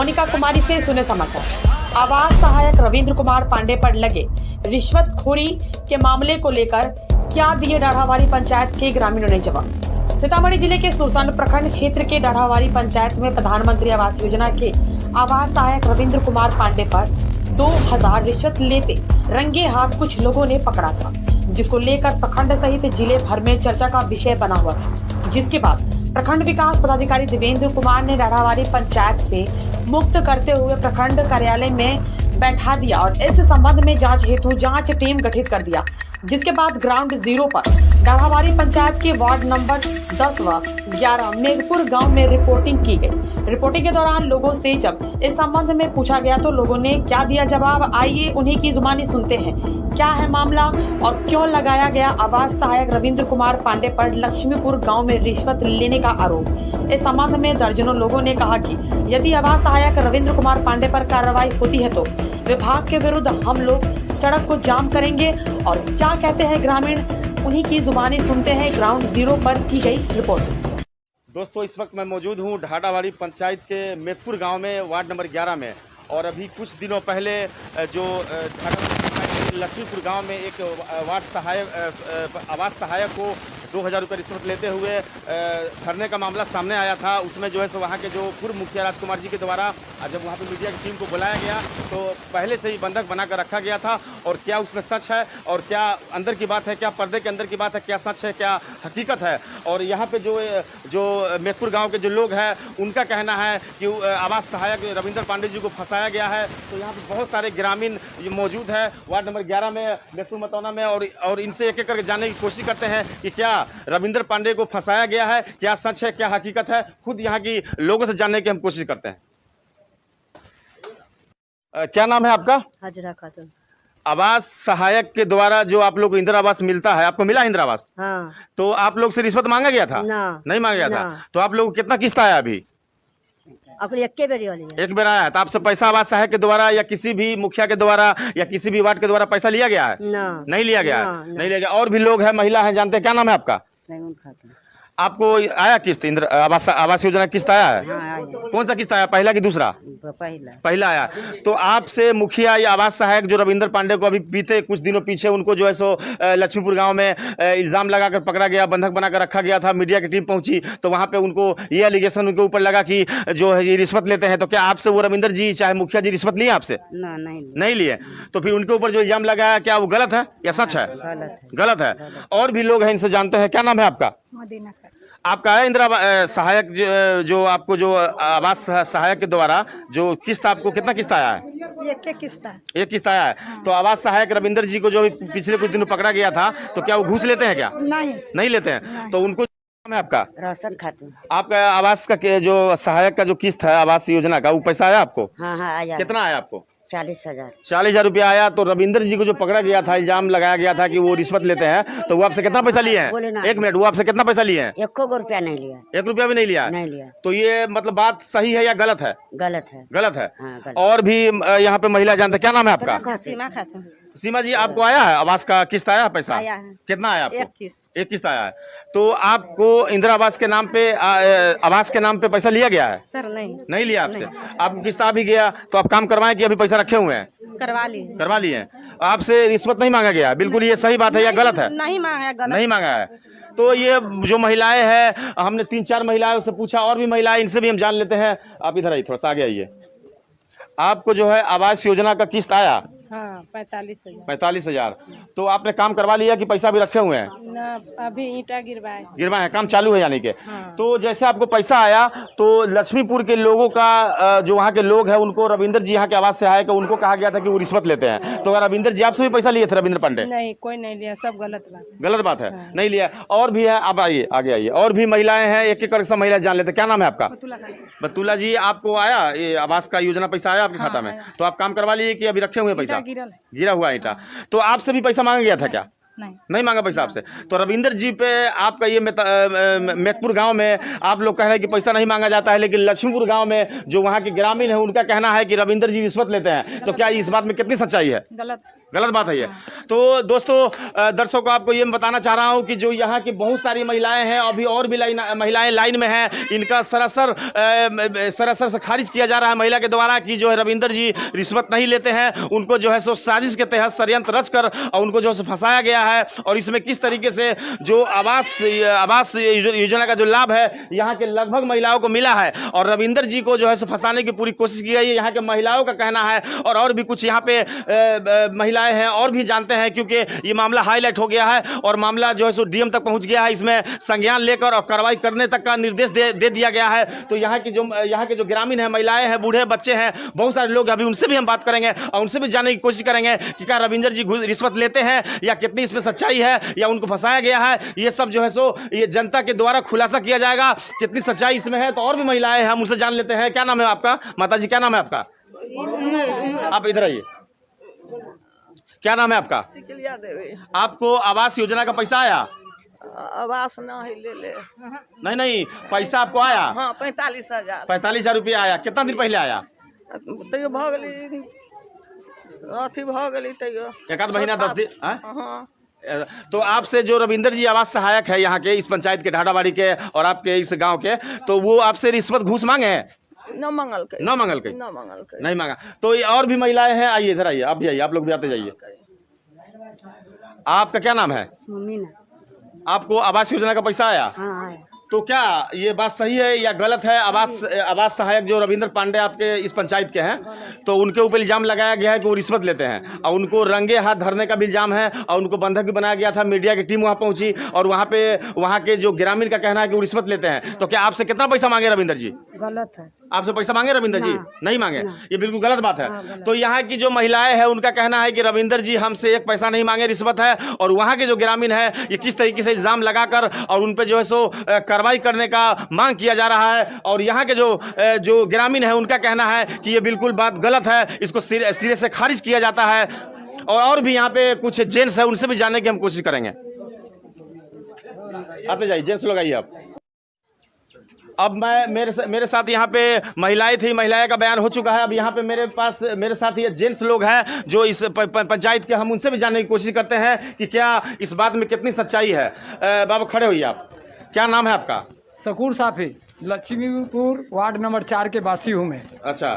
मोनिका कुमारी से सुने समाचार। आवास सहायक रविंद्र कुमार पांडे पर लगे रिश्वतखोरी के मामले को लेकर क्या दिए डाढ़ावाली पंचायत के ग्रामीणों ने जवाब। सीतामढ़ी जिले के सुरसंड प्रखंड क्षेत्र के डाढ़ावाली पंचायत में प्रधानमंत्री आवास योजना के आवास सहायक रविंद्र कुमार पांडे पर 2000 रिश्वत लेते रंगे हाथ कुछ लोगों ने पकड़ा था, जिसको लेकर प्रखंड सहित जिले भर में चर्चा का विषय बना हुआ था। जिसके बाद प्रखंड विकास पदाधिकारी देवेंद्र कुमार ने डाढ़ावाली पंचायत से मुक्त करते हुए प्रखंड कार्यालय में बैठा दिया और इस संबंध में जांच हेतु जांच टीम गठित कर दिया। जिसके बाद ग्राउंड जीरो पर डाढ़ावाली पंचायत के वार्ड नंबर 10 व 11 मेघपुर गांव में रिपोर्टिंग की गई। रिपोर्टिंग के दौरान लोगों से जब इस संबंध में पूछा गया तो लोगों ने क्या दिया जवाब, आइए उन्हीं की जुबानी सुनते हैं। क्या है मामला और क्यों लगाया गया आवास सहायक रविंद्र कुमार पांडे पर लक्ष्मीपुर गाँव में रिश्वत लेने का आरोप। इस संबंध में दर्जनों लोगों ने कहा कि यदि आवास सहायक रविंद्र कुमार पांडे पर कार्रवाई होती है तो विभाग के विरुद्ध हम लोग सड़क को जाम करेंगे। और क्या कहते हैं ग्रामीण, उन्हीं की जुबानी सुनते हैं। ग्राउंड जीरो पर की गई रिपोर्ट। दोस्तों, इस वक्त मैं मौजूद हूँ डाढ़ावाली पंचायत के मेघपुर गांव में वार्ड नंबर 11 में। और अभी कुछ दिनों पहले जो लक्ष्मीपुर गांव में एक वार्ड सहायक आवास सहायक को 2000 रुपये रिश्वत लेते हुए धरने का मामला सामने आया था। उसमें जो है सो वहाँ के जो पूर्व मुखिया राजकुमार जी के द्वारा जब वहाँ पे मीडिया की टीम को बुलाया गया तो पहले से ही बंधक बनाकर रखा गया था। और क्या उसमें सच है और क्या अंदर की बात है, क्या पर्दे के अंदर की बात है, क्या सच है, क्या हकीकत है। और यहाँ पे जो मेघपुर गाँव के जो लोग हैं उनका कहना है कि आवास सहायक रविंद्र पांडे जी को फंसाया गया है। तो यहाँ पर बहुत सारे ग्रामीण मौजूद है वार्ड नंबर 11 में मेघपुर मतौना में। और इनसे एक एक करके जानने की कोशिश करते हैं कि क्या रविंद्र पांडे को फंसाया गया है, क्या सच है, क्या हकीकत है। खुद यहाँ की लोगों से जानने की हम कोशिश करते हैं। क्या नाम है आपका? हाजरा खातून। आवास सहायक के द्वारा जो आप लोग को इंदिरा आवास मिलता है, आपको मिला इंदिरा आवास? हाँ। तो आप लोग से रिश्वत मांगा गया था? ना, नहीं मांगा गया ना। था। तो आप लोग को कितना किस्त आया अभी? अपनी एक बेरी वाली है। एक बेर आया है। तो आपसे पैसा आवास सहायक के द्वारा या किसी भी मुखिया के द्वारा या किसी भी वार्ड के द्वारा पैसा लिया गया है? ना, नहीं लिया गया है। ना। नहीं लिया गया। और भी लोग हैं, महिला हैं, जानते हैं। क्या नाम है आपका? सैमन खातून। आपको आया किस्त इंदिरा आवास योजना किस्त आया है? हाँ, आया। कौन सा किस्त आया, पहला कि दूसरा? पहला आया। तो आपसे मुखिया या आवास सहायक जो रविंद्र पांडे को अभी बीते कुछ दिनों पीछे उनको जो है सो लक्ष्मीपुर गांव में इल्जाम लगाकर पकड़ा गया, बंधक बनाकर रखा गया था। मीडिया की टीम पहुंची तो वहां पे उनको ये एलिगेशन उनके ऊपर लगा कि जो है ये रिश्वत लेते हैं। तो क्या आपसे वो रविंद्र जी चाहे मुखिया जी रिश्वत लिए आपसे? नहीं लिए। तो फिर उनके ऊपर जो इल्जाम लगाया क्या वो गलत है या सच है? गलत है। और भी लोग हैं, इनसे जानते हैं। क्या नाम है आपका? आपका है इंदिरा सहायक जो आपको जो आवास सहायक के द्वारा जो किस्त, आपको कितना किस्त आया है? एक किस्त आया है। तो आवास सहायक रविंद्र जी को जो पिछले कुछ दिनों पकड़ा गया था तो क्या वो घूस लेते हैं क्या? नहीं लेते हैं। तो उनको नाम है आपका? रोशन खातून। आपका आवास का जो सहायक का जो किस्त है आवास योजना का, वो पैसा आया आपको? हाँ, आया। कितना आया आपको? 40,000। 40,000 रुपया आया। तो रविंद्र जी को जो पकड़ा गया था, इल्जाम लगाया गया था कि वो रिश्वत लेते हैं, तो वो आपसे कितना पैसा लिए हैं? एक मिनट, वो आपसे कितना पैसा लिए हैं? 1 रुपया नहीं लिया। 1 रुपया भी नहीं लिया? नहीं लिया। तो ये मतलब बात सही है या गलत है? गलत है। गलत है। हाँ, गलत। और भी यहाँ पे महिला जानते हैं। क्या नाम है आपका? सीमा खातून। सीमा जी, आपको आया है आवास का किस्त आया है पैसा? आया है। कितना आया आपको? एक किस्त आया है। तो आपको इंदिरा आवास के नाम पे आवास के नाम पे पैसा लिया गया है? सर नहीं लिया आपसे। आपको किस्त आ भी गया तो आप काम करवाएं कि अभी पैसा रखे हुए हैं? करवा लिए। आपसे रिश्वत नहीं मांगा गया? बिल्कुल ये सही बात है या गलत है? नहीं मांगा। नहीं मांगा है। तो ये जो महिलाएं हैं, हमने 3-4 महिलाओं से पूछा, और भी महिलाएं, इनसे भी हम जान लेते हैं। आप इधर आइए, थोड़ा सा आगे आइए। आपको जो है आवास योजना का किस्त आया? हाँ, 45,000। 45,000। तो आपने काम करवा लिया कि पैसा भी रखे हुए हैं? ना, अभी ईंटा गिरवाए हैं, काम चालू है यानी कि। हाँ। तो जैसे आपको पैसा आया तो लक्ष्मीपुर के लोगों का जो वहाँ के लोग हैं उनको रविंद्र जी यहाँ के आवास से आए, उनको कहा गया था कि वो रिश्वत लेते हैं। तो रविंद्र जी आपसे भी पैसा लिए थे? रविंद्र पांडे? नहीं, कोई नहीं लिया, सब गलत बात है। नहीं लिया। और भी है, आप आइए, आगे आइए। और भी महिलाएं हैं, एक एक करके सब महिलाएं जान लेते। क्या नाम है आपका? बतूला जी, आपको आया ये आवास का योजना पैसा आया आपके खाता में? तो आप काम करवा लिए कि अभी रखे हुए पैसा? गिरा हुआ ईंटा। तो आपसे भी पैसा मांगा गया था क्या? नहीं मांगा पैसा आपसे। तो रविंद्र जी पे आपका ये मेघपुर गांव में आप लोग कह रहे हैं कि पैसा नहीं मांगा जाता है, लेकिन लक्ष्मीपुर गांव में जो वहाँ के ग्रामीण है उनका कहना है कि रविंद्र जी रिश्वत लेते हैं। तो क्या इस बात में कितनी सच्चाई है? गलत बात है ये। तो दोस्तों दर्शकों को आपको ये बताना चाह रहा हूँ कि जो यहाँ की बहुत सारी महिलाएं हैं, अभी और भी महिलाएं लाइन में हैं, इनका सरासर से खारिज किया जा रहा है महिला के द्वारा कि जो है रविंदर जी रिश्वत नहीं लेते हैं। उनको जो है सो साजिश के तहत षड्यंत्र रचकर और उनको जो है फंसाया गया है। और इसमें किस तरीके से जो आवास योजना का जो लाभ है यहाँ के लगभग महिलाओं को मिला है और रविंदर जी को जो है सो फंसाने की पूरी कोशिश की गई है, यहाँ के महिलाओं का कहना है। और भी कुछ यहाँ पे महिलाएं हैं और भी जानते हैं, क्योंकि ये मामला हाईलाइट हो गया है और मामला जो है सो डीएम तक पहुंच गया है। इसमें संज्ञान लेकर और कार्रवाई करने तक का निर्देश दे दिया गया है। तो यहाँ के जो ग्रामीण हैं, महिलाएं हैं, बूढ़े बच्चे हैं, बहुत सारे लोग अभी उनसे भी हम बात करेंगे और उनसे भी जानने की कोशिश करेंगे कि क्या रविंदर जी रिश्वत लेते हैं या कितनी इसमें सच्चाई है या उनको फंसाया गया है। ये सब जो है सो ये जनता के द्वारा खुलासा किया जाएगा कितनी सच्चाई इसमें है। तो और भी महिलाएं हैं, हम उनसे जान लेते हैं। क्या नाम है आपका माता जी? क्या नाम है आपका? आप इधर आइए। क्या नाम है आपका? सिकलिया देवी। आपको आवास योजना का पैसा आया? आवास ना ही ले नहीं, पैसा आपको आया? हाँ, 45,000। 45,000 रुपया आया। कितना दिन पहले आया? तैयो भ गेली अथी भ गेली तैयो एक आध महीना 10 दिन। हाँ। तो आपसे जो रविंदर जी आवास सहायक है यहाँ के इस पंचायत के ढाडाबाड़ी के और आपके इस गांव के, तो वो आपसे रिश्वत घूस मांगे हैं? न मंगल के नहीं मांगा। तो ये और भी महिलाएं हैं, आइए इधर आइए, आप भी आइए, आप लोग भी आते जाइए। आपका क्या नाम है? मुमीना। आपको आवास योजना का पैसा आया? हाँ आया। तो क्या ये बात सही है या गलत है? आवास सहायक जो रविंद्र पांडे आपके इस पंचायत के हैं, तो उनके ऊपर इल्जाम लगाया गया है कि वो रिश्वत लेते हैं और उनको रंगे हाथ धरने का भी इल्जाम है और उनको बंधक भी बनाया गया था। मीडिया की टीम वहां पहुंची और वहां के जो ग्रामीण का कहना है कि वो रिश्वत लेते हैं। तो क्या आपसे कितना पैसा मांगे रविंदर जी? गलत है। आपसे पैसा मांगे रविंदर जी? नहीं मांगे। ये बिल्कुल गलत बात है। गलत। तो यहाँ की जो महिलाएं हैं उनका कहना है कि रविंदर जी हमसे एक पैसा नहीं मांगे, रिश्वत है। और वहाँ के जो ग्रामीण है ये किस तरीके से इल्जाम लगाकर और उन पर जो है सो कार्रवाई करने का मांग किया जा रहा है। और यहाँ के जो ग्रामीण है उनका कहना है कि ये बिल्कुल बात गलत है, इसको सिरे से खारिज किया जाता है। और भी यहाँ पे कुछ जेंट्स है, उनसे भी जानने की हम कोशिश करेंगे। आते जाइए, जेंट्स लोग आइए आप। अब मैं मेरे साथ यहाँ पे महिलाएं थी, महिलाएं का बयान हो चुका है। अब यहाँ पे मेरे साथ ये जेंट्स लोग हैं जो इस पंचायत के, हम उनसे भी जानने की कोशिश करते हैं कि क्या इस बात में कितनी सच्चाई है। बाबा खड़े होइए आप। क्या नाम है आपका? शकूर साफी, लक्ष्मीपुर वार्ड नंबर 4 के वासी हूँ मैं। अच्छा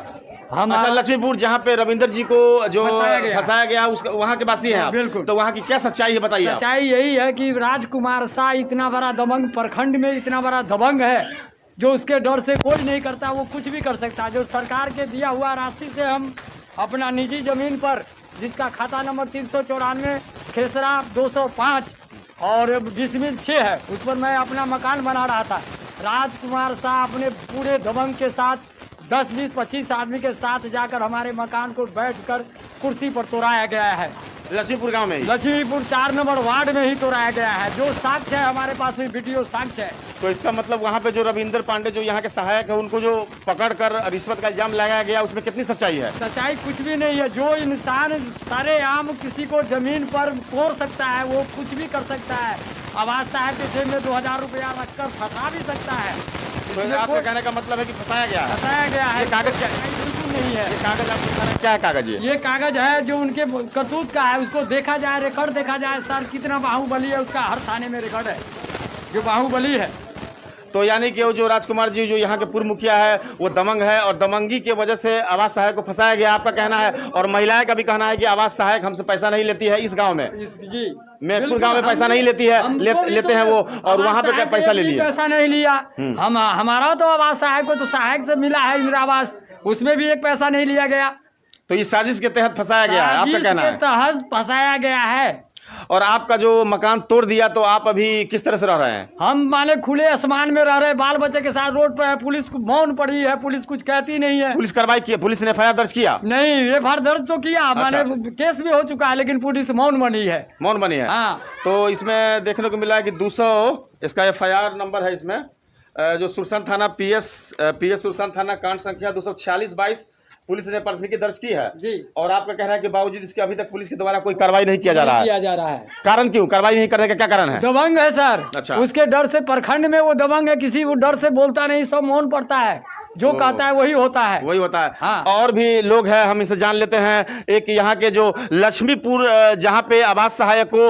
लक्ष्मीपुर, जहाँ पे रविंदर जी को जो फंसाया गया उसका वहाँ के वासी हैं आप? बिल्कुल। तो वहाँ की क्या सच्चाई है बताइए। सच्चाई यही है कि राजकुमार शाह इतना बड़ा दबंग, प्रखंड में इतना बड़ा दबंग है जो उसके डर से कोई नहीं करता, वो कुछ भी कर सकता है। जो सरकार के दिया हुआ राशि से हम अपना निजी जमीन पर, जिसका खाता नंबर 394 खेसरा 205 और डिसमिल 6 है, उस पर मैं अपना मकान बना रहा था। राजकुमार शाह अपने पूरे दबंग के साथ 10, 20, 25 आदमी के साथ जाकर हमारे मकान को बैठकर कुर्सी पर तोड़ाया गया है। लक्ष्मीपुर गांव में? लक्ष्मीपुर 4 नंबर वार्ड में ही तोड़ाया गया है। जो साक्ष्य है हमारे पास में, वीडियो साक्ष्य है। तो इसका मतलब वहाँ पे जो रविंदर पांडे जो यहाँ के सहायक है उनको जो पकड़कर रिश्वत का इल्जाम लगाया गया, उसमें कितनी सच्चाई है? सच्चाई कुछ भी नहीं है। जो इंसान सरेआम किसी को जमीन पर तोड़ सकता है वो कुछ भी कर सकता है। आवास सहायक के जेब में 2000 रुपया रखकर फंसा भी सकता है। तो आपका कहने का मतलब है कि फंसाया गया है? फंसाया गया है। ये कागज क्या? बिल्कुल नहीं है। ये कागज आपको दिखाना है? क्या है कागज ये कागज है जो उनके करतूत का है। उसको देखा जाए, रिकॉर्ड देखा जाए सर, कितना बाहुबली है उसका, हर थाने में रिकॉर्ड है जो बाहुबली है। तो यानी कि वो जो राजकुमार जी जो यहाँ के पूर्व मुखिया है वो दमंग है और दमंगी की वजह से आवास सहायक को फंसाया गया, आपका कहना है। और महिलाएं का भी कहना है कि आवास सहायक हमसे पैसा नहीं लेती है इस गांव में, जी मेरपुर गांव में पैसा नहीं लेती है, लेते हैं वो, और वहाँ पे क्या पैसा ले लिया? पैसा नहीं लिया। हमारा तो आवास सहायक को तो सहायक से मिला है इंदिरा आवास, उसमें भी एक पैसा नहीं लिया गया। तो इस साजिश के तहत फंसाया गया है, आपका कहना है? तहत फंसाया गया है। और आपका जो मकान तोड़ दिया, तो आप अभी किस तरह से रह रहे हैं? हम माने खुले आसमान में रह रहे, बाल बच्चे के साथ रोड पर है। पुलिस मौन पड़ी है, पुलिस कुछ कहती नहीं है। पुलिस कार्रवाई की? पुलिस ने FIR दर्ज किया? नहीं, एफआईआर दर्ज तो किया, माने केस भी हो चुका है, लेकिन पुलिस मौन बनी है। मौन बनी है। हाँ। तो इसमें देखने को मिला है कि 200 इसका FIR नंबर है इसमें, जो सुरसन थाना PS सुरसन थाना कांड संख्या 246/22 पुलिस ने प्राथमिकी दर्ज की है जी। और आपका कहना है कि बावजूद इसके अभी तक पुलिस के द्वारा कोई कार्रवाई नहीं किया जा रहा है। किया जा रहा है। कारण क्यों कार्रवाई नहीं करने का क्या कारण है? दबंग है सर। अच्छा। उसके डर से प्रखंड में वो दबंग है, किसी वो डर से बोलता नहीं, सब मौन पड़ता है, जो कहता है वही होता है। वही होता है। हाँ। और भी लोग हैं, हम इसे जान लेते हैं। एक यहाँ के जो लक्ष्मीपुर जहाँ पे आवास सहायक को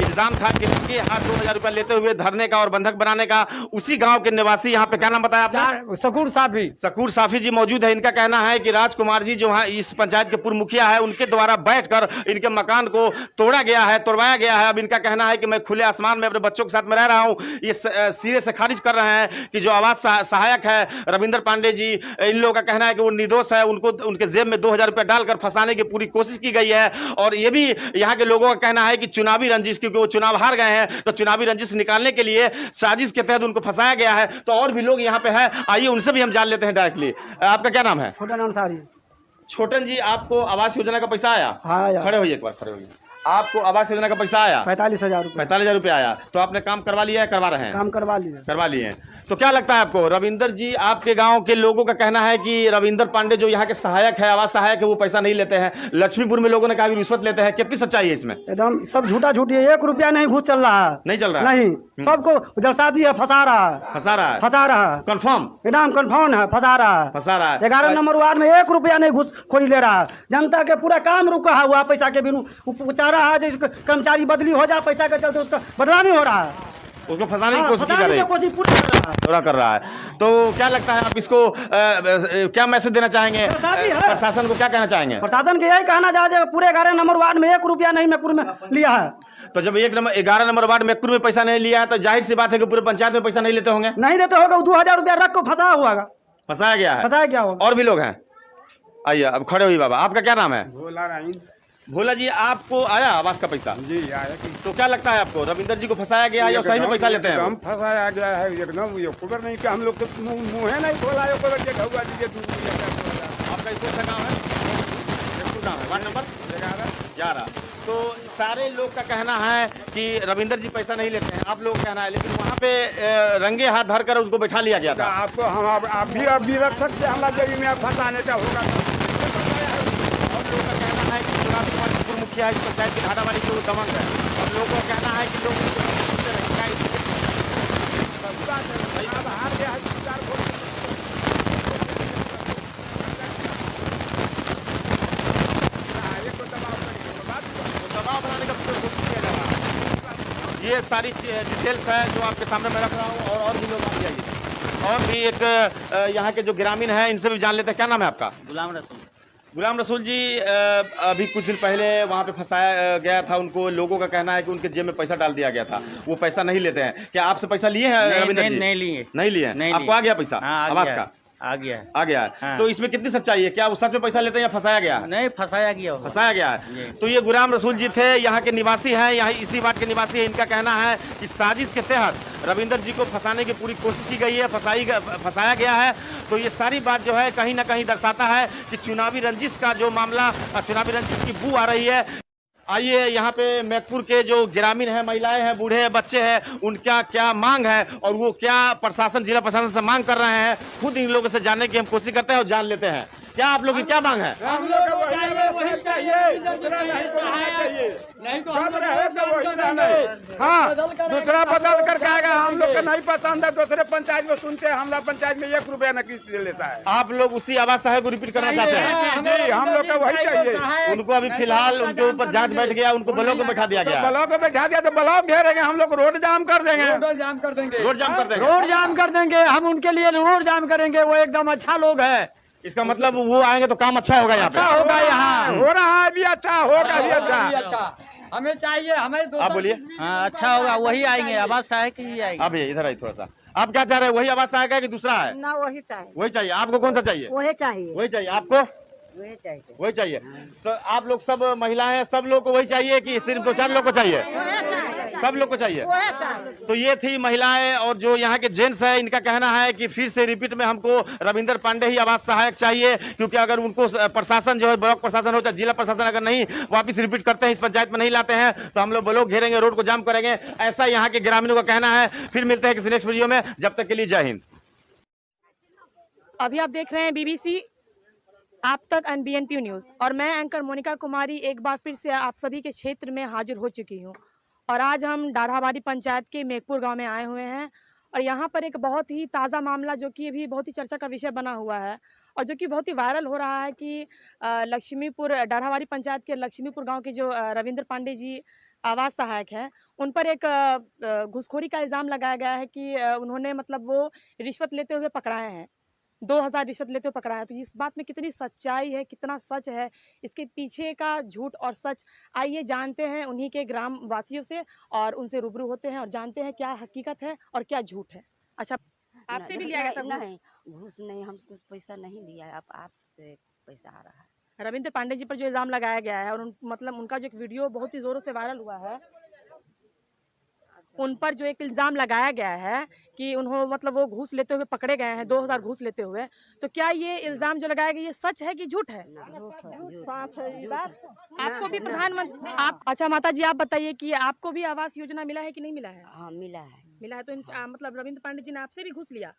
इल्जाम था कि इनके हाथ 2000 रुपया लेते हुए धरने का और बंधक बनाने का, उसी गांव के निवासी, यहाँ पे क्या नाम बताया आपने? सकूर साफी। सकूर साफी जी मौजूद है। इनका कहना है कि राजकुमार जी जो है इस पंचायत के पूर्व मुखिया है, उनके द्वारा बैठकर इनके मकान को तोड़ा गया है, तोड़वाया गया है। अब इनका कहना है कि मैं खुले आसमान में अपने बच्चों के साथ में रह रहा हूँ। ये सिरे से खारिज कर रहे हैं कि जो आवास सहायक है रविंद्र पांडे जी, इन लोगों का कहना है कि वो निर्दोष है, उनको उनके जेब में 2000 रुपया डालकर फंसाने की पूरी कोशिश की गई है। और ये भी यहाँ के लोगों का कहना है कि चुनावी रंजिश, क्योंकि वो चुनाव हार गए हैं, तो चुनावी रंजिश निकालने के लिए साजिश के तहत उनको फंसाया गया है। तो और भी लोग यहाँ पे हैं, आइए उनसे भी हम जान लेते हैं डायरेक्टली। आपका क्या नाम है? छोटा अंसारी। छोटन जी, आपको आवास योजना का पैसा आया? हाँ आया। खड़े होइए, एक बार खड़े होइए। आपको आवास योजना का पैसा आया? 45,000 रुपये 45,000 रुपया आया। तो आपने काम करवा लिया है, करवा रहे हैं? काम करवा लिया। करवा लिए हैं। तो क्या लगता है आपको, रविंदर जी, आपके गांव के लोगों का कहना है कि रविंदर पांडे जो यहाँ के सहायक है, आवास सहायक है, वो पैसा नहीं लेते हैं। लक्ष्मीपुर में लोगों ने कहा कि रिश्वत लेते हैं। कितनी सच्चाई है इसमें? एकदम सब झूठा झूठी है। 1 रुपया नहीं घूस चल रहा है। नहीं चल रहा है? नहीं, सबको जलसाजी है, फंसा रहा है। फंसा रहा है? फंसा रहा है, कंफर्म एकदम कन्फर्म है, फंसा रहा है। फंसा रहा है। 11 नंबर वार्ड में 1 रुपया नहीं घूसखोरी ले रहा है। जनता के पूरा काम रुका हुआ पैसा के बिनु चाह रहा है। जैसे कर्मचारी बदली हो जाए पैसा के चलते उसका बदनामी हो रहा है। उसको फंसाने की हाँ, कोशिश कर रहे हैं। कोशिश पूरी कर रहा है। पूरा कर रहा है। तो क्या लगता है आप इसको क्या मैसेज देना चाहेंगे? प्रशासन को क्या कहना चाहेंगे? प्रशासन के यही कहना चाहते हैं, पूरे 11 नंबर वार्ड में 1 रुपया नहीं मेपुर में लिया है। तो जब 11 नंबर वार्ड मेकुर में पैसा नहीं लिया है, तो जाहिर सी बात है कि पूरे पंचायत में पैसा नहीं लेते होंगे। नहीं देते होगा, 2000 रुपया रख को फंसा हुआ है। फंसाया गया है। फंसाया क्या होगा? और भी लोग हैं, आइए अब खड़े हुई। बाबा, आपका क्या नाम है? भोला राइन। भोला जी, आपको आया आवास का पैसा? जी आया। तो क्या लगता है आपको, रविंदर जी को फंसाया गया है या सही में पैसा लेते हैं? हम फंसाया गया है एकदम। ये खबर नहीं कि हम लोग तो मुँह नहीं खोला है। आपका इसको गाँव है? गाँव है, वार्ड नंबर 11। तो सारे लोग का कहना है कि रविंदर जी पैसा नहीं लेते हैं, आप लोग कहना है, लेकिन वहाँ पे रंगे हाथ धर कर उसको बैठा लिया गया था। आपको हम आप भी रख सकते, हमारा जमीन में फंसाने का होगा। और लोगों का कहना है कि राजकुमार जी पूर्व मुखिया इस पंचायत की ढाडावाड़ी के दबंग है, और लोगों का कहना है कि लोग हार गया है। दबाव बनाने का कोशिश किया जा रहा है। ये सारी डिटेल्स है जो आपके सामने मैं रख रहा हूँ। और भी लोग आ जाइए। और भी एक यहाँ के जो ग्रामीण हैं, इनसे भी जान लेते हैं। क्या नाम है आपका? गुलाम रसूल। गुलाम रसूल जी, अभी कुछ दिन पहले वहाँ पे फंसाया गया था उनको। लोगों का कहना है कि उनके जेब में पैसा डाल दिया गया था, वो पैसा नहीं लेते हैं। क्या आपसे पैसा लिए हैं रविंदर जी? नहीं लिए। नहीं लिए? नहीं आपको आ गया पैसा? हाँ, आवास का आ गया है। आ गया है। हाँ। तो इसमें कितनी सच्चाई है? क्या वो सच में पैसा लेते हैं या फंसाया गया है? नहीं, फंसाया गया होगा। फंसाया गया है। तो ये गुलाम रसूल जी थे, यहाँ के निवासी हैं, यहाँ इसी वार्ड के निवासी हैं। इनका कहना है कि साजिश के तहत रविंदर जी को फंसाने की पूरी कोशिश की गई है, फंसाया गया है। तो ये सारी बात जो है कहीं ना कहीं दर्शाता है कि चुनावी रंजिश का जो मामला, चुनावी रंजिश की बू आ रही है। आइए यहाँ पे मेकपुर के जो ग्रामीण हैं, महिलाएं हैं, बूढ़े हैं, बच्चे हैं, उनका क्या मांग है और वो क्या प्रशासन, जिला प्रशासन से मांग कर रहे हैं, खुद इन लोगों से जानने की हम कोशिश करते हैं और जान लेते हैं। क्या आप लोग की क्या मांग है? हम लोग को वही चाहिए, दूसरा नहीं चाहिए। नहीं तो सब रहे तो वही नहीं। हाँ, दूसरा बदल कर कहेगा हम लोग को नहीं पसंद है, दूसरे पंचायत में सुनते हैं, हमारा पंचायत में 1 रुपया न किस्त लेता है। आप लोग उसी आवास सहायक को रिपीट करना चाहते हैं? जी, हम लोग को वही चाहिए। उनको अभी फिलहाल उनके ऊपर जांच बैठ गया, उनको ब्लॉक में बैठा दिया गया। ब्लॉक में बैठा दिया तो ब्लॉक घेरेंगे, हम लोग रोड जाम कर देंगे। रोड जाम कर देंगे। रोड जाम कर देंगे। रोड जाम कर देंगे हम उनके लिए, रोड जाम करेंगे। वो एकदम अच्छा लोग है। इसका मतलब वो आएंगे तो काम अच्छा होगा यहाँ पे? अच्छा होगा, यहाँ हो रहा है भी अच्छा, होगा भी अच्छा। हमें चाहिए, हमें आप बोलिए। हाँ, अच्छा होगा, वही आएंगे, आवास सहायक ही आएंगे। आप इधर आइए थोड़ा सा। आप क्या चाह रहे हैं? वही आवास सहायक है कि दूसरा है? ना वही चाहिए। वही चाहिए। आपको कौन सा चाहिए? वही चाहिए। वही चाहिए। आपको वही चाहिए। वही चाहिए। तो आप लोग सब महिलाएं, सब लोग को वही चाहिए कि सिर्फ 2-4 लोग को चाहिए? सब लोग को चाहिए। तो ये थी महिलाएं और जो यहाँ के जेंट्स है, इनका कहना है कि फिर से रिपीट में हमको रविंदर पांडे ही आवास सहायक चाहिए, क्योंकि अगर उनको प्रशासन जो है, ब्लॉक प्रशासन हो चाहे जिला प्रशासन, अगर नहीं वापिस रिपीट करते हैं, इस पंचायत में नहीं लाते हैं, तो हम लोग ब्लॉक घेरेंगे, रोड को जाम करेंगे। ऐसा यहाँ के ग्रामीणों का कहना है। फिर मिलते हैं किसी नेक्स्ट वीडियो में, जब तक के लिए जय हिंद। अभी आप देख रहे हैं BBC आप तक NBNP न्यूज़ और मैं एंकर मोनिका कुमारी एक बार फिर से आप सभी के क्षेत्र में हाजिर हो चुकी हूँ। और आज हम डाढ़ावारी पंचायत के मेघपुर गांव में आए हुए हैं और यहाँ पर एक बहुत ही ताज़ा मामला जो कि अभी बहुत ही चर्चा का विषय बना हुआ है और जो कि बहुत ही वायरल हो रहा है कि लक्ष्मीपुर डाढ़ावारी पंचायत के लक्ष्मीपुर गाँव के जो रविंद्र पांडे जी आवास सहायक हैं, उन पर एक घूसखोरी का इल्ज़ाम लगाया गया है कि उन्होंने मतलब वो रिश्वत लेते हुए पकड़ाए हैं, 2000 रिश्वत लेते हुए पकड़ा है। तो इस बात में कितनी सच्चाई है, कितना सच है, इसके पीछे का झूठ और सच, आइए जानते हैं उन्हीं के ग्राम वासियों से और उनसे रूबरू होते हैं और जानते हैं क्या हकीकत है और क्या झूठ है। अच्छा, आपसे भी लिया गया था घूस? नहीं, घूस नहीं, हम कुछ पैसा नहीं लिया, आपसे पैसा आ रहा है। रविंद्र पांडे जी पर जो इल्ज़ाम लगाया गया है और मतलब उनका जो एक वीडियो बहुत ही ज़ोरों से वायरल हुआ है, उन पर जो एक इल्ज़ाम लगाया गया है कि उन्होंने मतलब वो घूस लेते हुए पकड़े गए हैं, 2000 घूस लेते हुए, तो क्या ये इल्ज़ाम जो लगाया गया ये सच है कि झूठ है? सच है ये बात। आपको भी प्रधानमंत्री आप अच्छा माता जी आप बताइए कि आपको भी आवास योजना मिला है कि नहीं मिला है? हाँ मिला है। मिला है तो मतलब रविंद्र पांडे जी ने आपसे भी घूस लिया?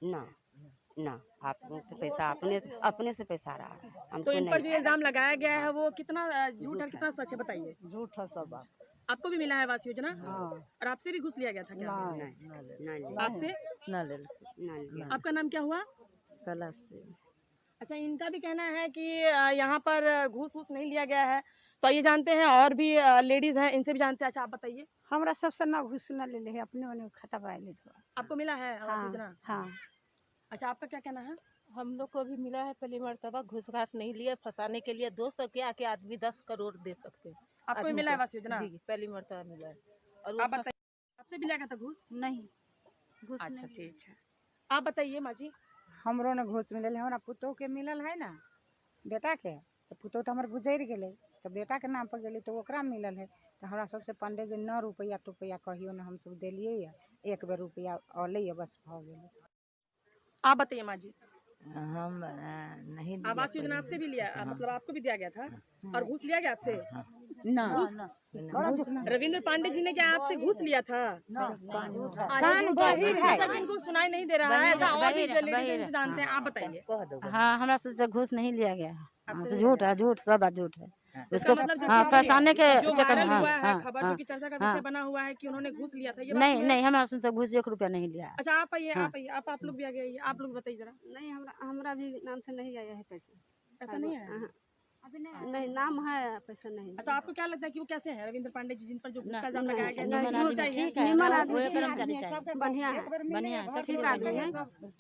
ना, आप तो पैसा अपने से पैसा आ रहा है, तो हमको इन पर जो नहीं। इल्ज़ाम लगाया गया है वो कितना झूठ है कितना सच है बताइए। झूठ है सब बात। आपको भी मिला है आवास योजना? हाँ। और आपसे भी घूस लिया गया था क्या? नहीं आपसे? लिया। आपका नाम क्या हुआ? कलश। अच्छा, इनका भी कहना है कि यहाँ पर घूस वूस नहीं लिया गया है, तो ये जानते हैं और भी लेडीज हैं, इनसे भी जानते हैं। अच्छा, आप बताइए। हमरा सबसे ना घूस ना ले ले, अपने मने खाता पाए ले दो। आपको मिला है आवास योजना? हाँ। अच्छा, आपका क्या कहना है? हम लोग को भी मिला है पहली मर्तबा, घूस घास नहीं लिए, फंसाने के लिए 200 के आके आदमी 10 करोड़ दे सकते हैं। आपको भी मिला है आवास योजना? जी, पहली मर्तबा मिला है। और आप बताइए, आपसे भी लगा था घूस? नहीं, घूस अच्छा, नहीं। ठीक है। आप बताइए माँ जी। हमरो ने घूस मिलल है, हमरा पुतोह के मिलल है ना, बेटा के, तो पुतोह तो हमर गुजर गेले, तो बेटा के नाम पर गेले तो ओकरा मिलल है। तो हमरा सबसे पंडे जी 9 रुपया टुपया कहियो ना हम सब देलिए या, एक बेर रुपया अलै बस भ गेले। आप बताइए माँ जी। हम नहीं। आवास योजना आपसे भी लिया, मतलब आपको भी दिया गया था और घूस लिया गया आपसे? ना, रविंद्र पांडे जी ने क्या आपसे घूस लिया था? कान बहिर है। इनको सुनाई नहीं दे रहा है। अच्छा, और भी लेडीज जानते हैं, आप बताइए। हाँ, हमरा से घूस नहीं लिया गया है, हमसे झूठ है, झूठ सब बात झूठ है। उसको मतलब हाँ, फंसाने के चक्कर में। हाँ, खबर जो कि चर्चा का विषय बना हुआ है कि उन्होंने घूस लिया था, ये बात नहीं नहीं, हमारा से घूस 1 रुपया नहीं लिया। अच्छा, आप आइए, आप आइए, आप लोग भी आ गए, आप लोग बताइए जरा। नहीं, हमरा भी नाम से नहीं आया है पैसा। ऐसा नहीं है? नहीं, नाम है, पैसा नहीं। तो आपको क्या लगता है कि वो कैसे हैं रविंद्र पांडे जी जिन पर जो घूस का इल्जाम लगाया गया? निमन आदमी है, बढ़िया बढ़िया ठीक आदमी है,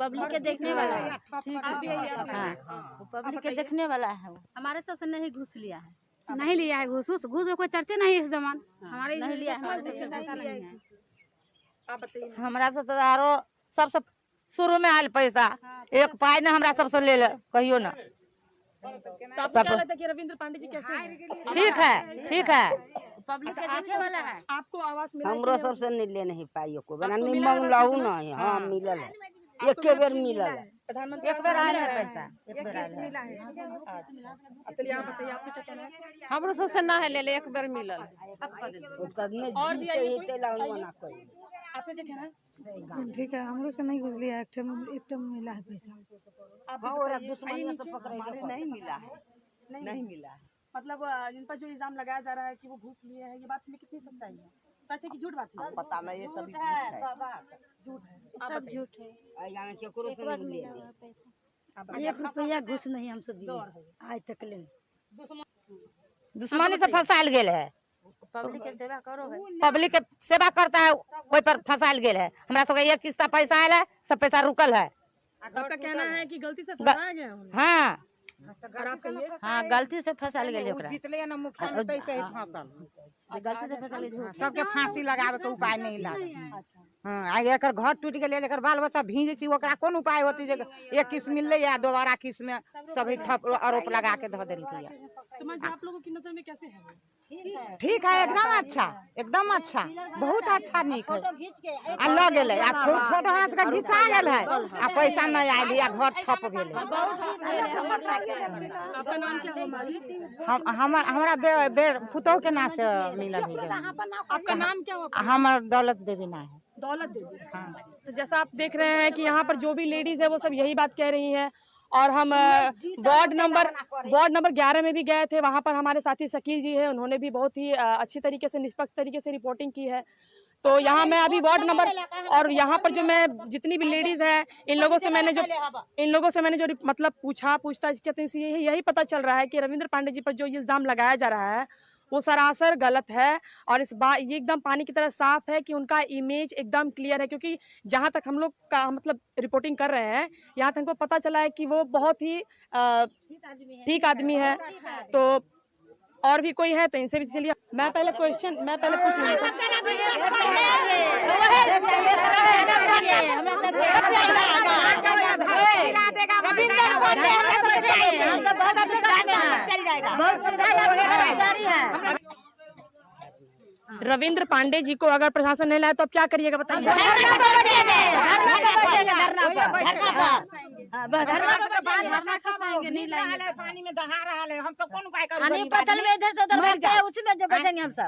पब्लिक के देखने वाला है। आप भी आइए, आप हाँ, पब्लिक के देखने वाला है। हमारे सबसे नहीं घूस लिया है, नहीं लिया है घूस। घूस कोई चर्चे नहीं इस जमान, हमारे नहीं लिया है। आप बताइए। हमरा से तो आरो सबसे शुरू में आयल पैसा, एक पाई ने हमरा सबसे ले ले कहियो ना। तो आपको क्या लगता है कि रविंद्र पांडे जी कैसे हैं? ठीक है, ठीक है। पब्लिक के देखने वाला है। आपको आवास मिला? हमरो सबसे नहीं ले नहीं पाइयो को, बना आपको नहीं मिला है मंगलाऊ आवास नहीं। हाँ, मिलल है, आपको एक बेर मिलल है। प्रधानमंत्री एक बेर आयल है आवास पैसा, एक बेर आयल है। अच्छा, अब चलिए आप बताइए, आपको क्या कहना है? हमरो सबसे ना है ले ले, एक बार मिलल। और भी आइए कोई? आपको क्या कहना है? ठीक है, हमरो से नहीं घूस लिया, एक टम मिला है पैसा। नहीं मिला है, नहीं मिला है। मतलब जिन पर जो इल्जाम लगाया जा रहा है कि वो घूस लिए हैं, ये बात में कितनी सच्चाई है? सच है कि झूठ बात है? पता नहीं, ये सब झूठ है। झूठ है। आप सब बताइए। झूठ है। केकरो से नहीं लिया। आप बताइए। 1 रुपया घूस नहीं हम सब दिए आज तक ले। दुश्मनी से फंसायल गेल है, पब्लिक के सेवा करो है। पब्लिक के सेवा करता है, कोई पर फंसायल गेल है। हमरा सबके एक किस्ता पैसा आयल है, सब पैसा रुकल है। आपका कहना है कि गलती से फंसाया गया है उन्हें? हाँ, और आप कहिए। हाँ, गलती से फंसाल गेल ओकरा। जितले ना मुखिया में तैसे ही फंसल। गलती से फंसाल गेल। सबके फांसी लगावे के उपाय नहीं लागे। अच्छा, हाँ, आगे एकर घर टूट गेले, एकर बाल बच्चा भीज छी, ओकरा कोन उपाय होती जे एक किस मिलले या दोबारा किस में सभी ठप आरोप लगा के धऽ देलकै या। तो मैं आप लोगों की नजर में कैसे है वो? ठीक है, एकदम अच्छा, एकदम अच्छा, बहुत अच्छा निक है। आ लग गेलै, आ फोटो हाथ के घिचा गेल है, आ पैसा नहीं आयल या घर ठप गेलै। आपका नाम क्या है माजी? हमरा पुतोह के नाम से मिलल है। आपका नाम क्या हुआ? हमर दौलत देवी ना है। दौलत देवी। तो जैसा आप देख रहे हैं कि यहाँ पर जो भी लेडीज है वो सब यही बात कह रही है और हम वार्ड नंबर 11 में भी गए थे। वहाँ पर हमारे साथी शकील जी हैं, उन्होंने भी बहुत ही अच्छी तरीके से, निष्पक्ष तरीके से रिपोर्टिंग की है। तो यहाँ मैं अभी वार्ड नंबर और यहाँ पर जो मैं जितनी भी लेडीज हैं, इन लोगों से मैंने जो मतलब पूछताछ करते हैं, यही पता चल रहा है कि रविंद्र पांडे जी पर जो इल्ज़ाम लगाया जा रहा है वो सरासर गलत है। और इस बात ये एकदम पानी की तरह साफ है कि उनका इमेज एकदम क्लियर है, क्योंकि जहाँ तक हम लोग का मतलब रिपोर्टिंग कर रहे हैं, यहाँ तक हमको पता चला है कि वो बहुत ही ठीक आदमी है। तो और भी कोई है तो इनसे भी, चलिए मैं पहले पूछ रविंद्र पांडे जी को अगर प्रशासन नहीं लाए तो अब क्या करिएगा बताइए? पानी में दहा रहा है, हम सब कौन उपाय में इधर से उधर भागते हैं, उसी में जो बैठेंगे हम सब।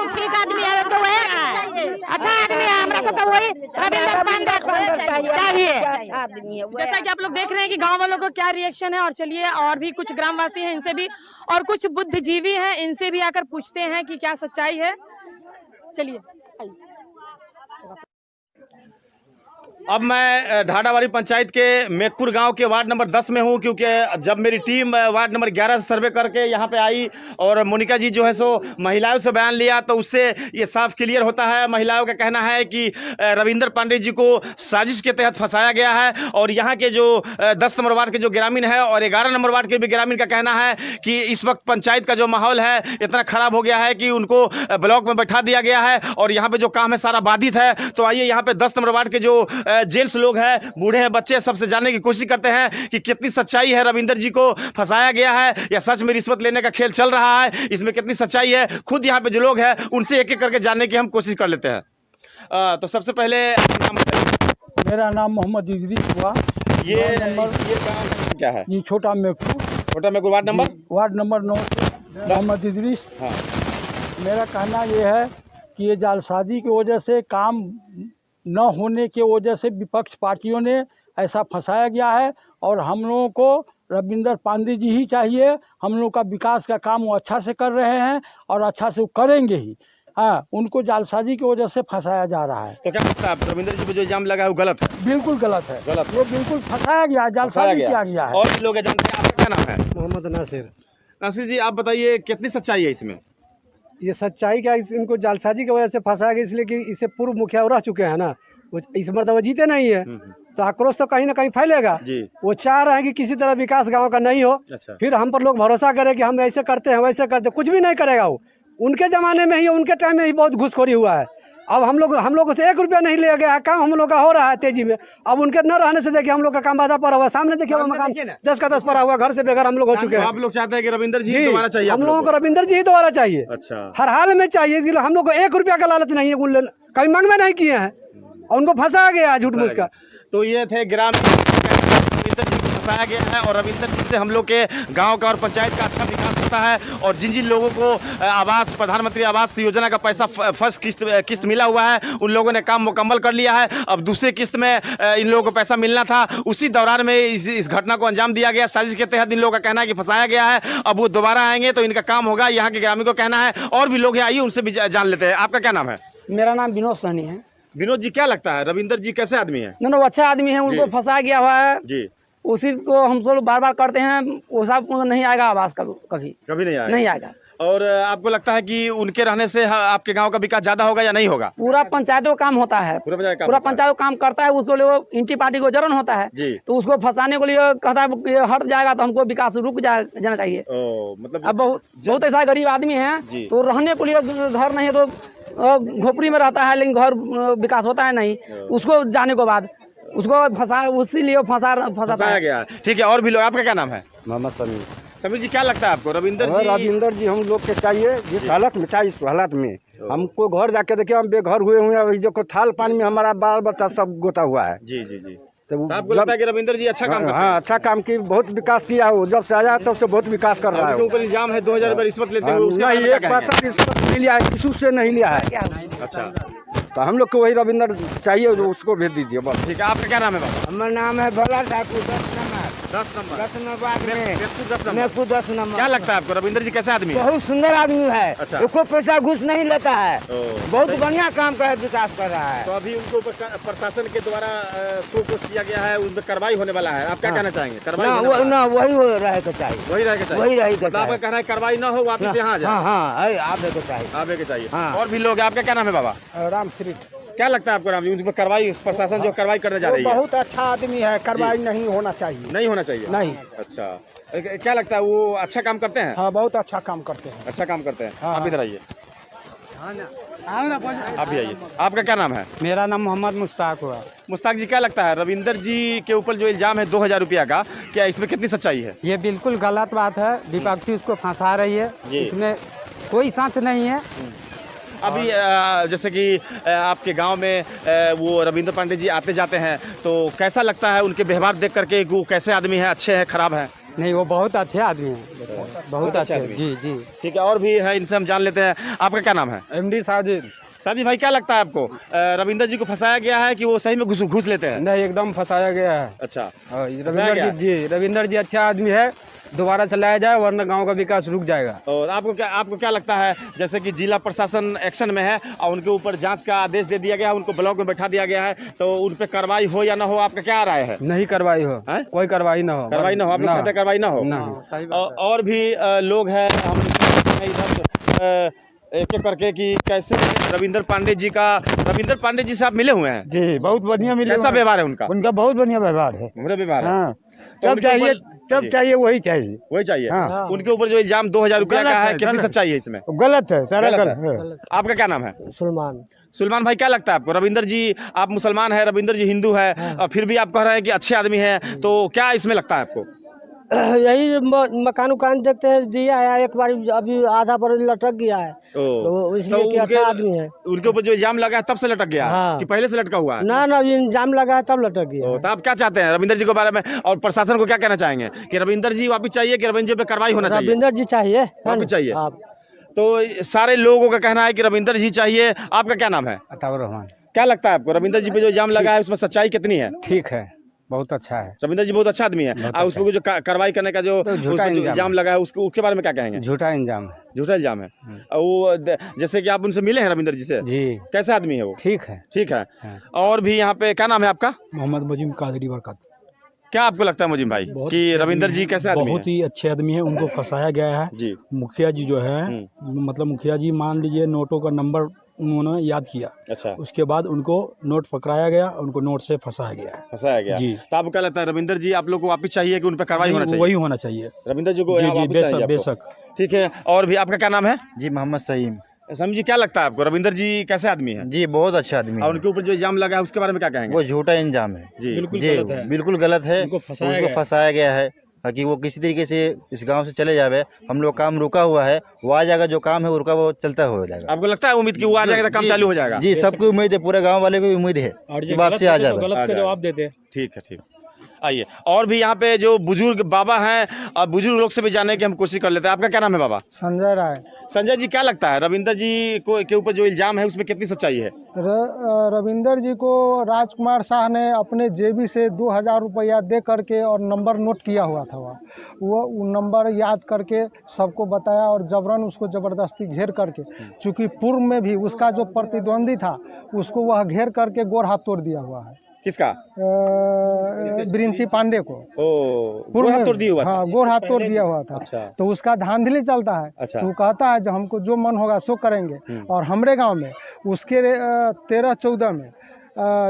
ठीक आदमी है, उसको वही अच्छा आदमी है, हमरा सब तो वही रविंद्र पांडे चाहिए, अच्छा आदमी है। जैसा कि आप लोग देख रहे हैं कि गांव वालों को क्या रिएक्शन है। और चलिए और भी कुछ ग्रामवासी हैं, इनसे भी, और कुछ बुद्धिजीवी हैं, इनसे भी आकर पूछते हैं कि क्या सच्चाई है। चलिए अब मैं ढाडावाड़ी पंचायत के मेकपुर गांव के वार्ड नंबर 10 में हूं, क्योंकि जब मेरी टीम वार्ड नंबर 11 से सर्वे करके यहां पे आई और मोनिका जी जो है सो महिलाओं से बयान लिया, तो उससे ये साफ क्लियर होता है। महिलाओं का कहना है कि रविंद्र पांडे जी को साजिश के तहत फंसाया गया है। और यहाँ के जो 10 नंबर वार्ड के जो ग्रामीण है और 11 नंबर वार्ड के भी ग्रामीण का कहना है कि इस वक्त पंचायत का जो माहौल है इतना खराब हो गया है कि उनको ब्लॉक में बैठा दिया गया है और यहाँ पे जो काम है सारा बाधित है। तो आइए यहाँ पे 10 नंबर वार्ड के जो जेंट्स लोग हैं, बूढ़े हैं, बच्चे, सबसे जानने की कोशिश करते हैं कि कितनी सच्चाई है, रविंद्र जी को फंसाया गया है या सच में रिश्वत लेने का खेल चल रहा है, इसमें कितनी सच्चाई है। खुद यहाँ पे जो लोग हैं उनसे एक एक करके जानने की हम कोशिश कर लेते हैं। तो सबसे पहले नाम बताइए। मेरा नाम मोहम्मद इदरीस हुआ। ये काम क्या है? ये छोटा मेकपुर वार्ड नंबर 9 मोहम्मद इदरीस। हाँ। मेरा कहना ये है कि ये जालसाजी की वजह से, काम न होने के वजह से विपक्ष पार्टियों ने ऐसा फंसाया गया है। और हम लोगों को रविंद्र पांडे जी ही चाहिए। हम लोग का विकास का काम वो अच्छा से कर रहे हैं और अच्छा से वो करेंगे ही। हाँ, उनको जालसाजी की वजह से फंसाया जा रहा है। तो क्या लगता है रविंद्र जी पर जो इल्जाम लगा है वो गलत है? बिल्कुल गलत है, वो बिल्कुल फंसाया गया है, जालसाजी किया गया है। और भी लोग जानते हैं, आपका क्या नाम है? मोहम्मद नासिर। नासिर जी, आप बताइए कितनी सच्चाई है इसमें? ये सच्चाई क्या, इनको जालसाजी की वजह से फंसाया गया, इसलिए कि इससे पूर्व मुखिया रह चुके हैं ना, वो इस मरतबा जीते नहीं है, तो आक्रोश तो कहीं ना कहीं फैलेगा। वो चाह रहे हैं कि किसी तरह विकास गांव का नहीं हो। अच्छा। फिर हम पर लोग भरोसा करें कि हम ऐसे करते हैं वैसे करते, कुछ भी नहीं करेगा वो। उनके ज़माने में ही, उनके टाइम में ही बहुत घुसखोरी हुआ है। अब हम लोगों से 1 रुपया नहीं लिया गया है, काम हम लोग का हो रहा है तेजी में। अब उनके न रहने से देखिए हम लोग का काम बाधा पड़ा हुआ, सामने देखिए वो मकान 10 का 10 पड़ा हुआ, घर से बेघर हम लोग हो चुके हैं। आप लोग चाहते हैं कि रविंद्र जी दोबारा चाहिए? हम लोगों को रविंद्र जी ही दोबारा चाहिए। अच्छा। हर हाल में चाहिए, इसलिए हम लोग को 1 रुपया का लालच नहीं है, कभी मांग में नहीं किए हैं और उनको फंसाया गया झूठ मूठ का। तो ये थे ग्राम रविंद्र जी को फंसाया गया है और रविंद्र जी से हम लोग के गांव का और पंचायत का अच्छा विकास होता है। और जिन जिन लोगों को आवास, प्रधानमंत्री आवास योजना का पैसा फर्स्ट किस्त मिला हुआ है, उन लोगों ने काम मुकम्मल कर लिया है। अब दूसरी किस्त में इन लोगों को पैसा मिलना था, उसी दौरान में इस घटना को अंजाम दिया गया। साजिश के तहत इन लोगों का कहना है कि फंसाया गया है। अब वो दोबारा आएंगे तो इनका काम होगा, यहाँ के ग्रामीण को कहना है। और भी लोग हैं, आइए उनसे भी जान लेते हैं। आपका क्या नाम है? मेरा नाम विनोद सहनी है। विनोद जी, क्या लगता है रविंद्र जी कैसे आदमी है? नहीं, वो अच्छा आदमी है, उनको फंसाया गया हुआ है जी। उसी को हम सब बार बार करते हैं, वो सब नहीं आएगा आवास कभी नहीं आएगा। और आपको लगता है कि उनके रहने से आपके गांव का विकास ज्यादा होगा या नहीं होगा? पूरा पंचायतों का काम होता है, पूरा पंचायत काम करता है, उसको लिए इंटी पार्टी को जरूरत होता है जी। तो उसको फंसाने के लिए कहता है कि हट जाएगा तो हमको विकास रुक जाना चाहिए। मतलब अब बहुत ऐसा गरीब आदमी है तो रहने के लिए घर नहीं है, तो झोपड़ी में रहता है, लेकिन घर विकास होता है नहीं। उसको जाने के बाद उसको फंसाया गया। ठीक है, और भी लोग। आपका क्या नाम है? मोहम्मद समीर। समीर जी, क्या लगता है आपको रविंद्र जी हम लोग के चाहिए, जिस हालत में चाहिए इस हालत में हमको घर जाके देखिए, हम बेघर हुए हैं, जो थाल पानी में हमारा बाल बच्चा सब गोता हुआ है। जी जी जी। तो आपको लगता है कि रविंद्र जी अच्छा काम करते हैं? हाँ, अच्छा काम की, बहुत विकास किया है वो, जब से आया तब से बहुत विकास कर रहा है। ऊपर इल्जाम है 2000 रुपये रिश्वत लेते हुए, नहीं, 1 पैसा रिश्वत नहीं लिया है, किसी से नहीं लिया है। अच्छा। तो हम लोग को वही रविंदर चाहिए, जो उसको भेज दीजिए बस। ठीक है, आपका क्या नाम है बाबा? हमारा नाम है भोला ठाकुर, 10 नंबर 10 नंबर मेरपुर 10 नंबर। क्या लगता है आपको रविंदर जी कैसा आदमी है? बहुत सुंदर आदमी है। अच्छा। कोई पैसा घूस नहीं लेता है, बहुत बढ़िया काम कर विकास कर रहा है। तो अभी उनको ऊपर प्रशासन के द्वारा शो पोस्ट किया गया है, उन पर कार्रवाई होने वाला है, आप क्या कहना चाहेंगे? ना वही रहेगा चाहिए, वही रहेगा चाहिए, वही रहेगा। मतलब आपका कहना है कार्रवाई ना हो, वापिस यहाँ आ जाए। आवे के चाहिए, आवे के चाहिए। और भी लोग, आपका क्या नाम है बाबा? राम श्री। क्या लगता है आपको राम जी, उन पर कार्रवाई, प्रशासन जो कार्रवाई करने जा रही है? बहुत अच्छा आदमी है, कार्रवाई नहीं होना चाहिए। नहीं होना चाहिए? नहीं। अच्छा, क्या लगता है वो अच्छा काम करते हैं? हाँ, बहुत अच्छा काम करते हैं। अच्छा काम करते हैं। हाँ, आप इधर आइए, आप भी आइए। आपका क्या नाम है? मेरा नाम मोहम्मद मुश्ताक हुआ। मुश्ताक जी, क्या लगता है रविंदर जी के ऊपर जो इल्जाम है 2000 रुपया का, क्या इसमें कितनी सच्चाई है? ये बिल्कुल गलत बात है, विपक्षी उसको फंसा रही है, इसमें कोई सच नहीं है। अभी जैसे कि आपके गांव में वो रविंद्र पांडे जी आते जाते हैं, तो कैसा लगता है उनके व्यवहार देख करके, वो कैसे आदमी है, अच्छे हैं, खराब हैं? नहीं, वो बहुत अच्छे आदमी हैं, बहुत अच्छे। जी जी, ठीक है, और भी है, इनसे हम जान लेते हैं। आपका क्या नाम है? MD साजिद। साजिद भाई, क्या लगता है आपको रविंदर जी को फंसाया गया है कि वो सही में घुस लेते हैं? नहीं, एकदम फंसाया गया है। अच्छा, रविंदर जी अच्छा आदमी है, दोबारा चलाया जाए, वरना गांव का विकास रुक जाएगा। और आपको क्या लगता है, जैसे कि जिला प्रशासन एक्शन में है और उनके ऊपर जांच का आदेश दे दिया गया है, उनको ब्लॉक में बैठा दिया गया है, तो उन पे कार्रवाई हो या ना हो, आपका क्या राय है? नहीं कार्रवाई हो, कोई कार्रवाई ना हो, कार्रवाई ना हो, आप लोग चाहते हैं कार्रवाई ना हो? और भी लोग हैं, हम इधर एक एक करके कि कैसे रविंद्र पांडे जी से आप मिले हुए हैं? जी, बहुत बढ़िया मिले। कैसा व्यवहार है उनका? उनका बहुत बढ़िया व्यवहार है। व्यवहार है। हाँ, तब चाहिए वही चाहिए। हाँ। उनके ऊपर जो इल्जाम 2000 रुपया का है, कितनी सच्चाई है इसमें? गलत है, सारा गलत है। आपका क्या नाम है? सुलेमान भाई, क्या लगता है आपको रविंदर जी, आप मुसलमान है, रविंदर जी हिंदू है, और फिर भी आप कह रहे हैं कि अच्छे आदमी है, तो क्या इसमें लगता है आपको? यही मकान उकान देखते हैं, दिया है एक बार, अभी आधा पर लटक गया है, तो इसलिए कि अच्छा आदमी है। उनके ऊपर जो इल्जाम लगा है तब से लटक गया? हाँ। कि पहले से लटका हुआ है? ना, इल्जाम लगा है तब लटक गया। तो आप क्या चाहते हैं रविंदर जी के बारे में, और प्रशासन को क्या कहना चाहेंगे कि रविंदर जी वापिस चाहिए कि रविंदर जी पे कार्रवाई होना चाहिए? रविंदर जी चाहिए, वापिस चाहिए। तो सारे लोगों का कहना है कि रविंदर जी चाहिए। आपका क्या नाम है? अताउर रहमान। क्या लगता है आपको रविंदर जी पे जो इल्जाम लगा है उसमें सच्चाई कितनी है? ठीक है, बहुत अच्छा है, रविंदर जी बहुत अच्छा आदमी है। और उसको जो कार्रवाई करने का जो इल्जाम लगा है, उसके बारे में क्या कहेंगे? झूठा इल्जाम है। झूठा इल्जाम है। वो जैसे कि आप उनसे मिले हैं रविंदर जी से? जी। कैसा आदमी है वो? ठीक है, ठीक है। और भी यहाँ पे क्या नाम है आपका? मोहम्मद मुजीम कादरी बरकत। क्या आपको लगता है मुजीम भाई कि रविंदर जी कैसे आदमी है? बहुत ही अच्छे आदमी है, उनको फंसाया गया है जी। मुखिया जी जो है, मतलब मुखिया जी मान लीजिए नोटों का नंबर उन्होंने याद किया। अच्छा। उसके बाद उनको नोट पकड़ाया गया, उनको नोट से फंसाया गया जी। तो आपको क्या लगता है रविंदर जी आप लोग को वापिस चाहिए कि उन पर कार्रवाई होना चाहिए? वही होना चाहिए रविंदर जी को। जी, बेशक। ठीक है, और भी आपका क्या नाम है? जी, मोहम्मद सईम। सईम जी, क्या लगता है आपको रविंदर जी कैसे आदमी है? जी, बहुत अच्छा आदमी है। और उनके ऊपर जो इल्जाम लगा है उसके बारे में क्या कहेंगे? वो झूठा इल्जाम है जी, बिल्कुल गलत है। उसको फंसाया गया है कि वो किसी तरीके से इस गांव से चले जावे। हम लोग काम रुका हुआ है, वो आ जाएगा, जो काम है रुका वो चलता हो जाएगा। आपको लगता है उम्मीद कि वो आ जाएगा तो काम चालू हो जाएगा? जी, सबकी उम्मीद है, पूरे गांव वाले को भी उम्मीद है वापसी आ जाएगा। गलत का जवाब देते हैं। ठीक है, ठीक। आइए, और भी यहाँ पे जो बुजुर्ग बाबा हैं और बुजुर्ग लोग से भी जानने की हम कोशिश कर लेते हैं। आपका क्या नाम है बाबा? संजय राय। संजय जी, क्या लगता है रविंदर जी के ऊपर जो इल्जाम है उसमें कितनी सच्चाई है? रविंदर जी को राजकुमार शाह ने अपने जेबी से 2000 रुपया दे करके और नंबर नोट किया हुआ था। वो नंबर याद करके सबको बताया और जबरन उसको ज़बरदस्ती घेर करके, चूँकि पूर्व में भी उसका जो प्रतिद्वंदी था उसको वह घेर करके गोर हाथ तोड़ दिया हुआ है। किसका? ब्रिंची पांडे को। गोर हाथ तोड़ दिया हुआ था? हाँ, गोर हाथ तोड़ दिया हुआ था। अच्छा। तो उसका धांधली चलता है। अच्छा। तो वो कहता है जो हमको जो मन होगा सो करेंगे। और हमारे गांव में उसके 13-14 में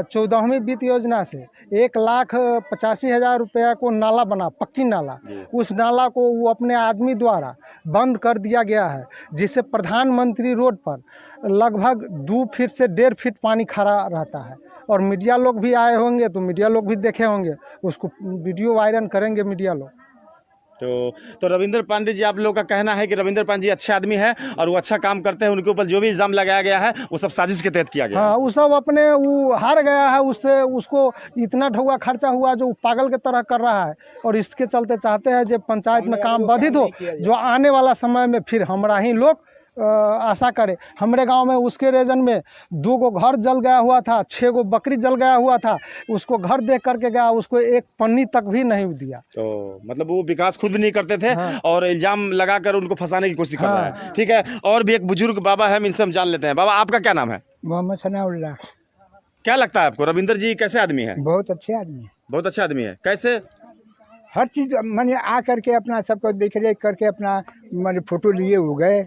14वीं वित्त योजना से 1,85,000 रुपया को नाला बना, पक्की नाला। उस नाला को वो अपने आदमी द्वारा बंद कर दिया गया है, जिससे प्रधानमंत्री रोड पर लगभग 2 फीट से 1.5 फीट पानी खड़ा रहता है। और मीडिया लोग भी आए होंगे तो मीडिया लोग भी देखे होंगे, उसको वीडियो वायरल करेंगे मीडिया लोग। तो रविंद्र पांडे जी, आप लोग का कहना है कि रविंद्र पांडे जी अच्छे आदमी है और वो अच्छा काम करते हैं, उनके ऊपर जो भी इल्जाम लगाया गया है वो सब साजिश के तहत किया गया? हाँ, वो सब अपने वो हार गया है, उससे उसको इतना ढुआ खर्चा हुआ जो पागल के तरह कर रहा है। और इसके चलते चाहते हैं जब पंचायत में काम बाधित हो, जो आने वाला समय में फिर हमारा ही लोग आशा करे। हमारे गांव में उसके रीजन में 2 गो घर जल गया हुआ था, 6 गो बकरी जल गया हुआ था, उसको घर देख करके गया, उसको एक पन्नी तक भी नहीं दिया। तो मतलब वो विकास खुद भी नहीं करते थे। हाँ। और इल्जाम लगाकर उनको फंसाने की कोशिश कर रहा है। ठीक है, और भी एक बुजुर्ग बाबा है, इनसे हम जान लेते हैं। बाबा, आपका क्या नाम है? मोहम्मद सनाउल्लाह। क्या लगता है आपको, रविंदर जी कैसे आदमी है? बहुत अच्छे आदमी है। बहुत अच्छा आदमी है। कैसे? हर चीज मैंने आ करके अपना सबको देख रेख करके अपना मैंने फोटो लिए हो गए।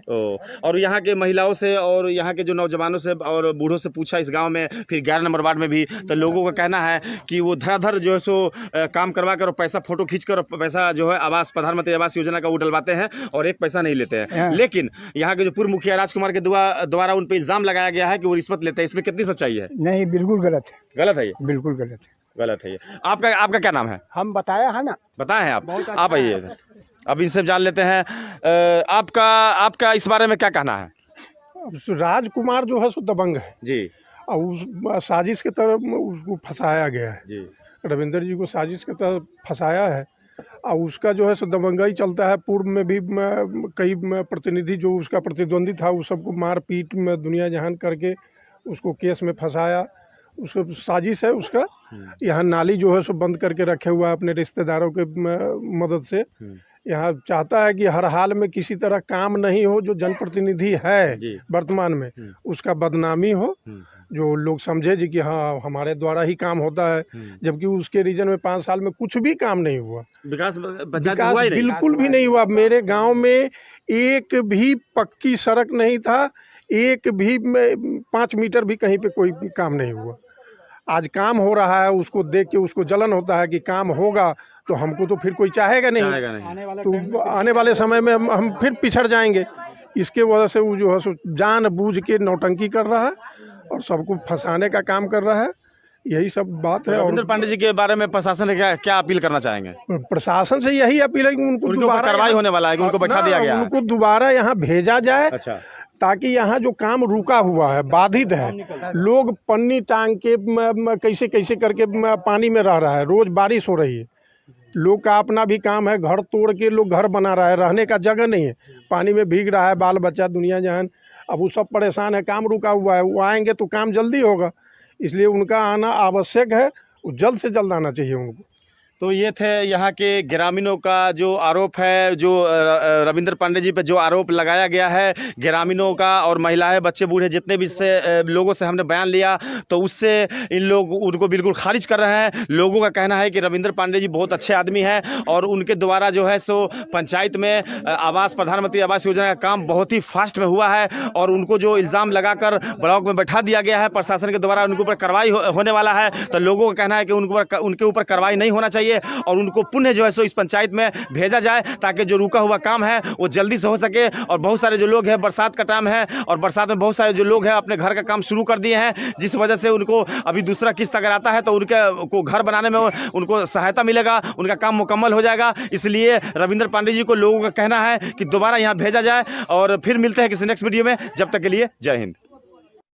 और यहाँ के महिलाओं से और यहाँ के जो नौजवानों से और बूढ़ों से पूछा इस गांव में, फिर 11 नंबर वार्ड में भी, तो लोगों का कहना है कि वो धड़ाधड़ जो है सो काम करवा कर और पैसा फोटो खींच कर पैसा जो है आवास, प्रधानमंत्री आवास योजना का वो डलवाते हैं और एक पैसा नहीं लेते हैं। लेकिन यहाँ के जो पूर्व मुखिया राजकुमार के द्वारा उन पर इल्जाम लगाया गया है कि वो रिश्वत लेते हैं। इसमें कितनी सच्चाई है? नहीं, बिल्कुल गलत है। गलत है ये? बिल्कुल गलत है। गलत है ये। आपका क्या नाम है? हम बताया है ना। बताए हैं आप? आप आइए, अब इनसे जान लेते हैं। आपका इस बारे में क्या कहना है? राजकुमार जो है सो दबंग है जी, और उस साजिश के तरफ उसको फंसाया गया है जी। रविंदर जी को साजिश के तरफ फंसाया है और उसका जो है सो दबंगाई चलता है। पूर्व में भी कई प्रतिनिधि जो उसका प्रतिद्वंदी था वो सबको मार पीट में दुनिया जहान करके उसको केस में फंसाया। उसका साजिश है उसका। यहाँ नाली जो है सो बंद करके रखे हुआ है अपने रिश्तेदारों के मदद से। यहाँ चाहता है कि हर हाल में किसी तरह काम नहीं हो, जो जनप्रतिनिधि है वर्तमान में उसका बदनामी हो, जो लोग समझे जी कि हाँ हमारे द्वारा ही काम होता है, जबकि उसके रीजन में 5 साल में कुछ भी काम नहीं हुआ। विकास बिल्कुल भी नहीं हुआ। मेरे गांव में एक भी पक्की सड़क नहीं था, एक भी 5 मीटर भी कहीं पे कोई काम नहीं हुआ। आज काम हो रहा है, उसको देख के उसको जलन होता है कि काम होगा तो हमको तो फिर कोई चाहेगा नहीं। तो आने वाले समय में हम फिर पिछड़ जाएंगे। इसके वजह से वो जो है सो जानबूझ के नौटंकी कर रहा है और सबको फंसाने का काम कर रहा है। यही सब बात है। रविंदर पांडे जी के बारे में प्रशासन ने क्या अपील करना चाहेंगे? प्रशासन से यही अपील है कि उनको दोबारा कार्रवाई होने वाला है कि उनको बैठा दिया गया है, उनको दोबारा यहाँ भेजा जाए। अच्छा। ताकि यहाँ जो काम रुका हुआ है, बाधित है, लोग पन्नी टांग के कैसे कैसे करके पानी में रह रहा है। रोज बारिश हो रही है, लोग का अपना भी काम है, घर तोड़ के लोग घर बना रहा है, रहने का जगह नहीं है, पानी में भीग रहा है बाल बच्चा दुनिया जहान। अब वो सब परेशान है, काम रुका हुआ है। वो आएंगे तो काम जल्दी होगा, इसलिए उनका आना आवश्यक है। जल्द से जल्द आना चाहिए उनको। तो ये थे यहाँ के ग्रामीणों का जो आरोप है, जो रविंदर पांडे जी पे जो आरोप लगाया गया है। ग्रामीणों का और महिलाएं, बच्चे, बूढ़े जितने भी से लोगों से हमने बयान लिया तो उससे इन लोग उनको बिल्कुल खारिज कर रहे हैं। लोगों का कहना है कि रविंदर पांडे जी बहुत अच्छे आदमी हैं और उनके द्वारा जो है सो पंचायत में आवास, प्रधानमंत्री आवास योजना का काम बहुत ही फास्ट में हुआ है और उनको जो इल्ज़ाम लगाकर ब्लॉक में बैठा दिया गया है प्रशासन के द्वारा, उनके ऊपर कार्रवाई होने वाला है। तो लोगों का कहना है कि उनके ऊपर कार्रवाई नहीं होना चाहिए और उनको पुनः जो है सो इस पंचायत में भेजा जाए ताकि जो रुका हुआ काम है वो जल्दी से हो सके। और बहुत सारे जो लोग हैं, बरसात का टाइम है और बरसात में बहुत सारे जो लोग हैं अपने घर का काम शुरू कर दिए हैं, जिस वजह से उनको अभी दूसरा किस्त अगर आता है तो उनके को घर बनाने में उनको सहायता मिलेगा, उनका काम मुकम्मल हो जाएगा। इसलिए रविंदर पांडे जी को लोगों का कहना है कि दोबारा यहाँ भेजा जाए। और फिर मिलते हैं किसी नेक्स्ट वीडियो में, जब तक के लिए जय हिंद।